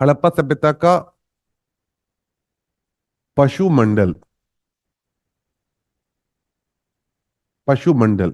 हड़प्पा सभ्यता का पशु मंडल। पशु मंडल।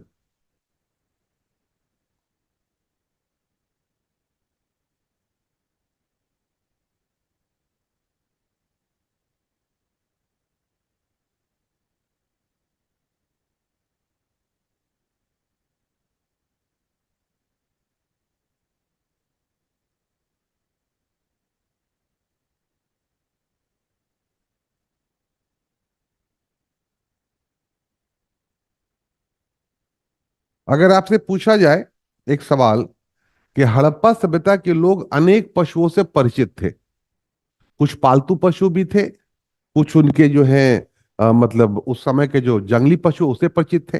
अगर आपसे पूछा जाए एक सवाल कि हड़प्पा सभ्यता के लोग अनेक पशुओं से परिचित थे, कुछ पालतू पशु भी थे, कुछ उनके जो है मतलब उस समय के जो जंगली पशु उससे परिचित थे।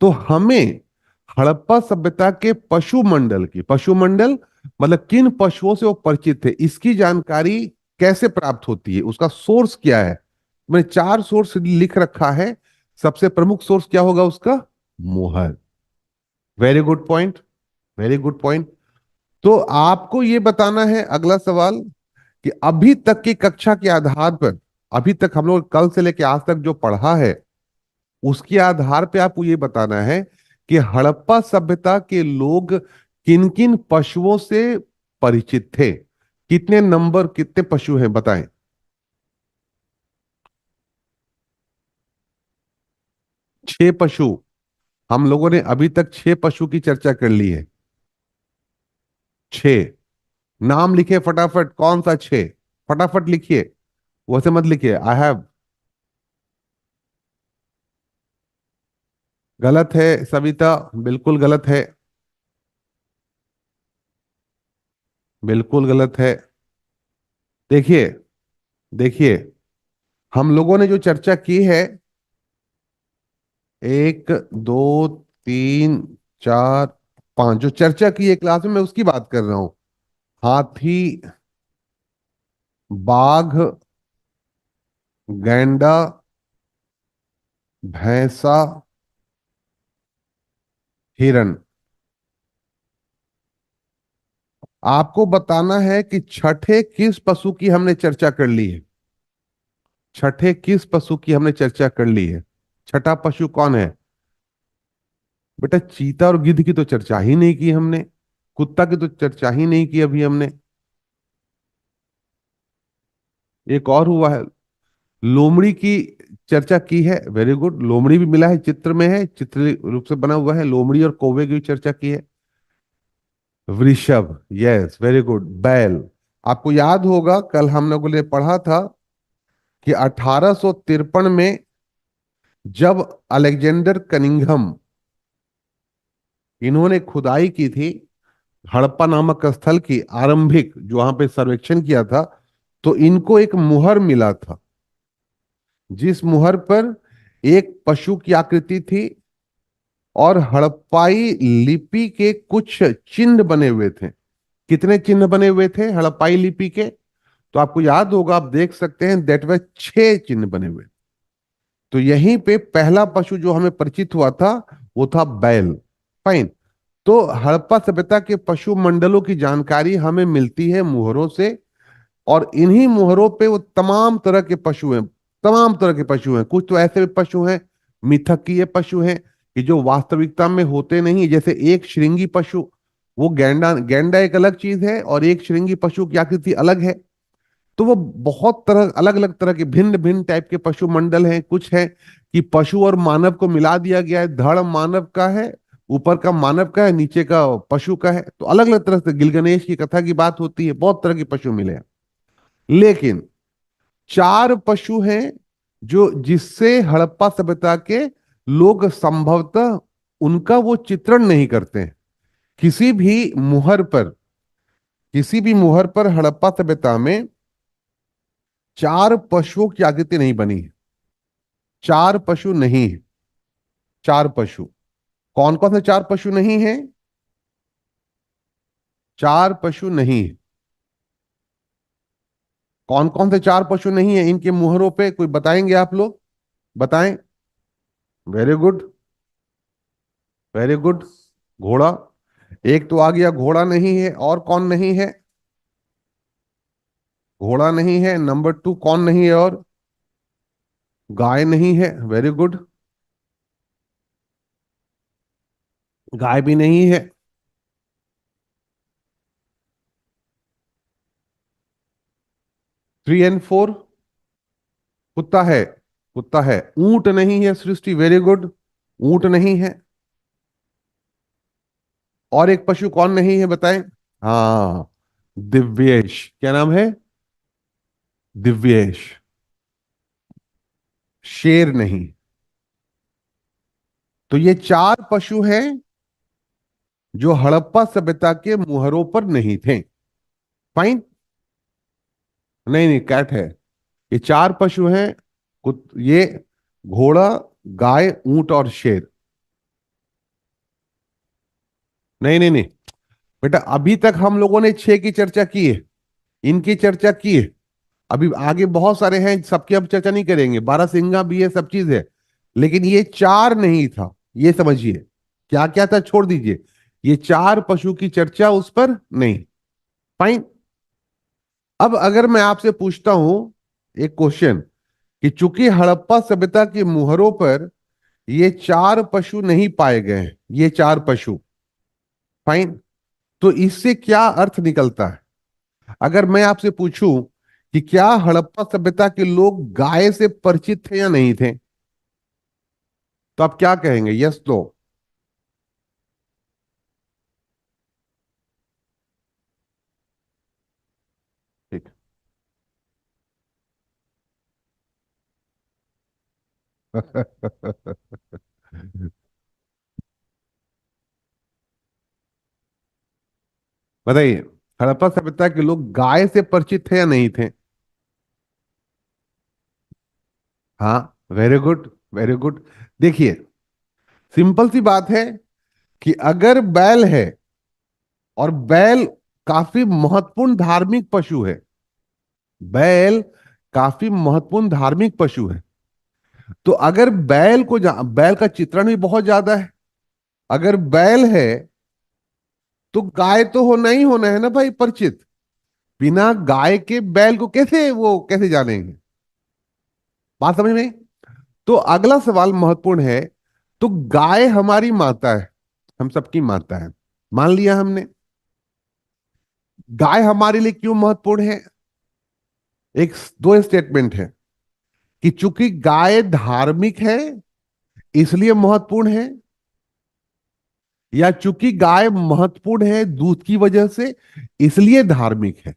तो हमें हड़प्पा सभ्यता के पशु मंडल की, पशु मंडल मतलब किन पशुओं से वो परिचित थे, इसकी जानकारी कैसे प्राप्त होती है, उसका सोर्स क्या है। मैंने चार सोर्स लिख रखा है। सबसे प्रमुख सोर्स क्या होगा उसका? मुहर। Very good point. Very good point. तो आपको यह बताना है अगला सवाल कि अभी तक की कक्षा के आधार पर, अभी तक हम लोग कल से लेकर आज तक जो पढ़ा है उसके आधार पे आपको ये बताना है कि हड़प्पा सभ्यता के लोग किन किन पशुओं से परिचित थे। कितने नंबर, कितने पशु हैं बताएं। 6 पशु। हम लोगों ने अभी तक 6 पशु की चर्चा कर ली है। 6 नाम लिखे फटाफट, कौन सा 6? फटाफट लिखिए, वैसे मत लिखिए आई हैव। गलत है सविता, बिल्कुल गलत है। बिल्कुल गलत है। देखिए, देखिए, हम लोगों ने जो चर्चा की है, 1 2 3 4 5, जो चर्चा की है क्लास में, मैं उसकी बात कर रहा हूं। हाथी, बाघ, गैंडा, भैंसा, हिरन। आपको बताना है कि छठे किस पशु की हमने चर्चा कर ली है। छठे किस पशु की हमने चर्चा कर ली है? छठा पशु कौन है? बेटा, चीता और गिद्ध की तो चर्चा ही नहीं की हमने, कुत्ता की तो चर्चा ही नहीं की अभी हमने। एक और हुआ है, लोमड़ी की चर्चा की है। वेरी गुड, लोमड़ी भी मिला है, चित्र में है, चित्र रूप से बना हुआ है। लोमड़ी और कौवे की भी चर्चा की है। वृषभ, यस वेरी गुड। बैल, आपको याद होगा कल हम लोगों ने पढ़ा था कि 1853 में जब अलेक्जेंडर कनिंघम, इन्होंने खुदाई की थी हड़प्पा नामक स्थल की, आरंभिक जो वहां पे सर्वेक्षण किया था, तो इनको एक मुहर मिला था, जिस मुहर पर एक पशु की आकृति थी और हड़प्पाई लिपि के कुछ चिन्ह बने हुए थे। कितने चिन्ह बने हुए थे हड़प्पाई लिपि के? तो आपको याद होगा, आप देख सकते हैं, दैट वे 6 चिन्ह बने हुए। तो यहीं पे पहला पशु जो हमें परिचित हुआ था वो था बैल। फाइन। तो हड़प्पा सभ्यता के पशु मंडलों की जानकारी हमें मिलती है मुहरों से, और इन्हीं मुहरों पे वो तमाम तरह के पशु हैं। तमाम तरह के पशु हैं। कुछ तो ऐसे भी पशु हैं, मिथकीय पशु हैं, कि जो वास्तविकता में होते नहीं। जैसे एक श्रृंगी पशु, वो गैंडा, गैंडा एक अलग चीज है और एक श्रृंगी पशु की आकृति अलग है। तो वो बहुत तरह, अलग अलग तरह के भिन्न भिन्न टाइप के पशु मंडल हैं। कुछ है कि पशु और मानव को मिला दिया गया है, धड़ मानव का है, ऊपर का मानव का है, नीचे का पशु का है। तो अलग अलग तरह से गिलगणेश की कथा की बात होती है, बहुत तरह के पशु मिले हैं। लेकिन 4 पशु हैं जो, जिससे हड़प्पा सभ्यता के लोग संभवतः उनका वो चित्रण नहीं करते हैं। किसी भी मुहर पर, किसी भी मुहर पर हड़प्पा सभ्यता में 4 पशुओं की आकृति नहीं बनी है। 4 पशु नहीं है। 4 पशु, कौन कौन से 4 पशु नहीं है? 4 पशु नहीं है। कौन कौन से 4 पशु नहीं है इनके मुहरों पे? कोई बताएंगे आप लोग? बताएं। Very good, very good. घोड़ा, एक तो आ गया, घोड़ा नहीं है। और कौन नहीं है? घोड़ा नहीं है, नंबर टू कौन नहीं है, और गाय नहीं है, वेरी गुड। गाय भी नहीं है। 3 और 4, कुत्ता है। कुत्ता है। ऊंट नहीं है सृष्टि, वेरी गुड। ऊंट नहीं है। और एक पशु कौन नहीं है बताएं। हाँ, दिव्येश। क्या नाम है? दिव्येश। शेर नहीं। तो ये 4 पशु हैं जो हड़प्पा सभ्यता के मुहरों पर नहीं थे। फाइन। नहीं नहीं, कैट है। ये 4 पशु हैं। ये घोड़ा, गाय, ऊंट और शेर। नहीं नहीं नहीं, बेटा अभी तक हम लोगों ने 6 की चर्चा की है, इनकी चर्चा की है। अभी आगे बहुत सारे हैं, सबकी हम चर्चा नहीं करेंगे। 12 सिंगा भी है, सब चीज है। लेकिन ये 4 नहीं था, ये समझिए। क्या क्या था छोड़ दीजिए, ये 4 पशु की चर्चा उस पर नहीं। फाइन। अब अगर मैं आपसे पूछता हूं एक क्वेश्चन, कि चूंकि हड़प्पा सभ्यता की मुहरों पर ये 4 पशु नहीं पाए गए हैं, ये 4 पशु। फाइन। तो इससे क्या अर्थ निकलता है? अगर मैं आपसे पूछूं कि क्या हड़प्पा सभ्यता के लोग गाय से परिचित थे या नहीं थे, तो आप क्या कहेंगे, यस नो? ठीक। बताइए, हड़प्पा सभ्यता के लोग गाय से परिचित थे या नहीं थे? हाँ, वेरी गुड, वेरी गुड। देखिए, सिंपल सी बात है कि अगर बैल है, और बैल काफी महत्वपूर्ण धार्मिक पशु है, बैल काफी महत्वपूर्ण धार्मिक पशु है, तो अगर बैल का चित्रण भी बहुत ज्यादा है, अगर बैल है तो गाय तो होना ही होना है ना भाई, परिचित। बिना गाय के बैल को कैसे जानेंगे? बात समझ में आई? तो अगला सवाल महत्वपूर्ण है। तो गाय हमारी माता है, हम सबकी माता है, मान लिया हमने। गाय हमारे लिए क्यों महत्वपूर्ण है? एक दो स्टेटमेंट है, कि चूंकि गाय धार्मिक है इसलिए महत्वपूर्ण है, या चूंकि गाय महत्वपूर्ण है दूध की वजह से इसलिए धार्मिक है।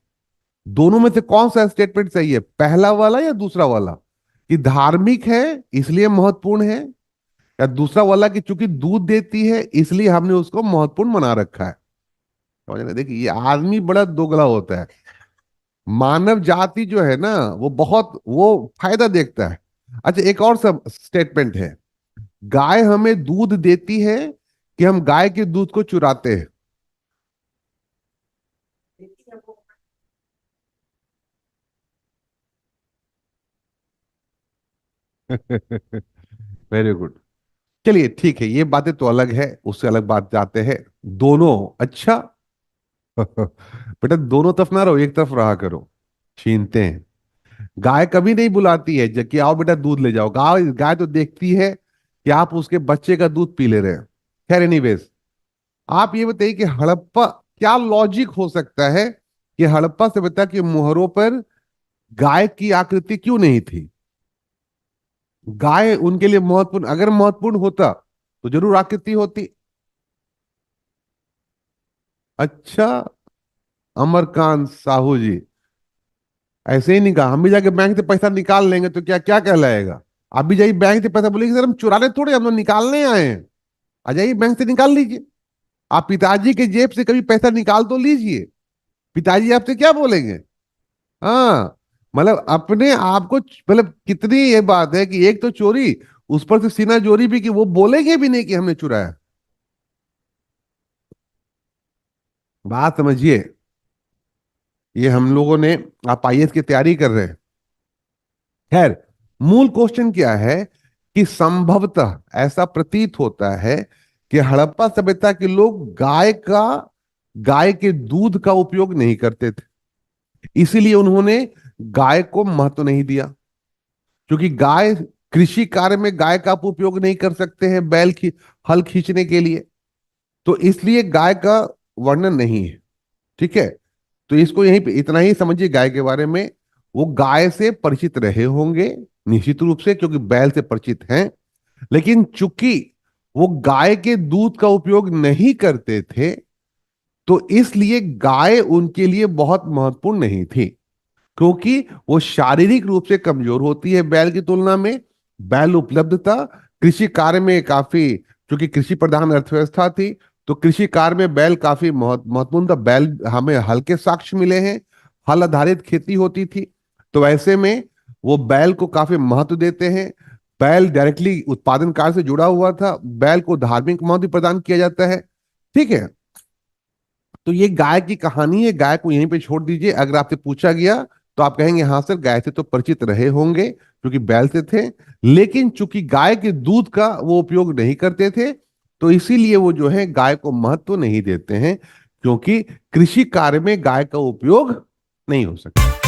दोनों में से कौन सा स्टेटमेंट सही है, पहला वाला या दूसरा वाला? कि धार्मिक है इसलिए महत्वपूर्ण है, या दूसरा वाला कि चूंकि दूध देती है इसलिए हमने उसको महत्वपूर्ण बना रखा है? समझ रहे? देखिए, ये आदमी बड़ा दोगला होता है। मानव जाति जो है ना, वो फायदा देखता है। अच्छा, एक और सब स्टेटमेंट है, गाय हमें दूध देती है कि हम गाय के दूध को चुराते हैं? Very good. चलिए ठीक है, ये बातें तो अलग है, उससे अलग बात जाते हैं। दोनों। अच्छा। बेटा दोनों तरफ ना रहो, एक तरफ रहा करो। छीनते हैं। गाय कभी नहीं बुलाती है कि आओ बेटा दूध ले जाओ। गाय गाय तो देखती है कि आप उसके बच्चे का दूध पी ले रहे हैं। खैर एनीवेज, आप ये बताइए कि हड़प्पा, क्या लॉजिक हो सकता है कि हड़प्पा सभ्यता की मुहरों पर गाय की आकृति क्यों नहीं थी? गाय उनके लिए महत्वपूर्ण, अगर महत्वपूर्ण होता तो जरूर आकृति होती। अच्छा, अमरकांत साहू जी, ऐसे ही नहीं कहा। हम भी जाके बैंक से पैसा निकाल लेंगे तो क्या क्या कहलाएगा? आप भी जाइए बैंक से पैसा, बोलेंगे सर हम चुराने थोड़े, हम तो निकालने आए हैं। आ जाइए बैंक से निकाल लीजिए। आप पिताजी के जेब से कभी पैसा निकाल तो लीजिए, पिताजी आपसे क्या बोलेंगे? हाँ, मतलब अपने आप को मतलब कितनी ये बात है कि एक तो चोरी, उस पर से सीना चोरी भी, कि वो बोलेंगे भी नहीं कि हमने चुराया। बात समझिए। ये हम लोगों ने, आप आईएएस की तैयारी कर रहे हैं। खैर, मूल क्वेश्चन क्या है, कि संभवतः ऐसा प्रतीत होता है कि हड़प्पा सभ्यता के लोग गाय के दूध का उपयोग नहीं करते थे। इसीलिए उन्होंने गाय को महत्व नहीं दिया, क्योंकि गाय, कृषि कार्य में गाय का आप उपयोग नहीं कर सकते हैं बैल की हल खींचने के लिए, तो इसलिए गाय का वर्णन नहीं है। ठीक है, तो इसको यहीं पे इतना ही समझिए गाय के बारे में। वो गाय से परिचित रहे होंगे निश्चित रूप से, क्योंकि बैल से परिचित हैं, लेकिन चूंकि वो गाय के दूध का उपयोग नहीं करते थे, तो इसलिए गाय उनके लिए बहुत महत्वपूर्ण नहीं थी, क्योंकि वो शारीरिक रूप से कमजोर होती है बैल की तुलना में। बैल उपलब्ध था कृषि कार्य में काफी, क्योंकि कृषि प्रधान अर्थव्यवस्था थी, तो कृषि कार्य में बैल काफी महत्वपूर्ण था। बैल, हमें हल के साक्ष्य मिले हैं, हल आधारित खेती होती थी, तो ऐसे में वो बैल को काफी महत्व देते हैं। बैल डायरेक्टली उत्पादन कार्य से जुड़ा हुआ था, बैल को धार्मिक महत्व प्रदान किया जाता है। ठीक है, तो ये गाय की कहानी है, गाय को यहीं पे छोड़ दीजिए। अगर आपसे पूछा गया तो आप कहेंगे हाँ सर, गाय से तो परिचित रहे होंगे क्योंकि बैल से थे, लेकिन चूंकि गाय के दूध का वो उपयोग नहीं करते थे, तो इसीलिए वो जो है गाय को महत्व नहीं देते हैं, क्योंकि कृषि कार्य में गाय का उपयोग नहीं हो सकता।